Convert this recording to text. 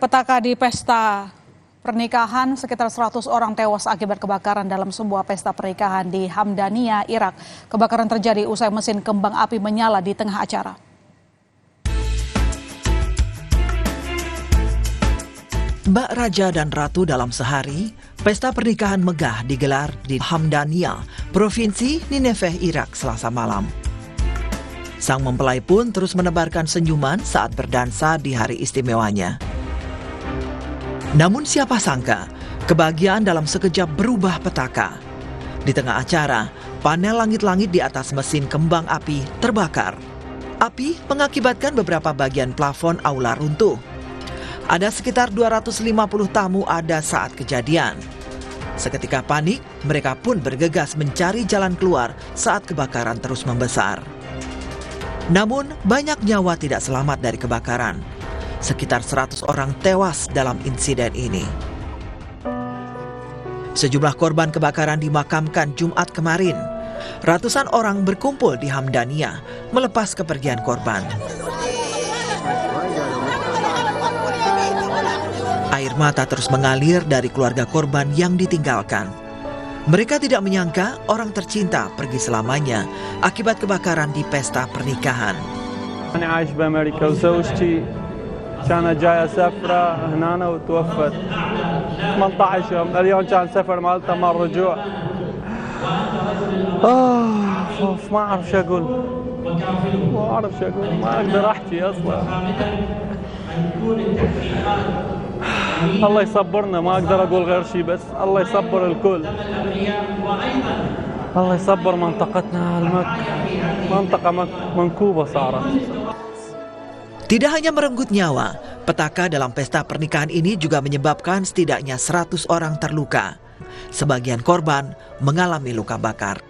Petaka di pesta pernikahan, sekitar 100 orang tewas akibat kebakaran dalam sebuah pesta pernikahan di Hamdania, Irak. Kebakaran terjadi usai mesin kembang api menyala di tengah acara. Mbak Raja dan Ratu dalam sehari, pesta pernikahan megah digelar di Hamdania, Provinsi Nineveh, Irak, Selasa malam. Sang mempelai pun terus menebarkan senyuman saat berdansa di hari istimewanya. Namun siapa sangka, kebahagiaan dalam sekejap berubah petaka. Di tengah acara, panel langit-langit di atas mesin kembang api terbakar. Api mengakibatkan beberapa bagian plafon aula runtuh. Ada sekitar 250 tamu ada saat kejadian. Seketika panik, mereka pun bergegas mencari jalan keluar saat kebakaran terus membesar. Namun, banyak nyawa tidak selamat dari kebakaran. Sekitar 100 orang tewas dalam insiden ini. Sejumlah korban kebakaran dimakamkan Jumat kemarin. Ratusan orang berkumpul di Hamdania melepas kepergian korban. Air mata terus mengalir dari keluarga korban yang ditinggalkan. Mereka tidak menyangka orang tercinta pergi selamanya akibat kebakaran di pesta pernikahan. كانت جاية سفرة هنا وتوفت 18 يوم اليوم كان سفر مالته مال رجوع ما أعرف شو أقول ما أقدر أحكي أصلا الله يصبرنا ما أقدر أقول غير شيء بس الله يصبر الكل الله يصبر منطقتنا منطقة منكوبة صارت. Tidak hanya merenggut nyawa, petaka dalam pesta pernikahan ini juga menyebabkan setidaknya 100 orang terluka. Sebagian korban mengalami luka bakar.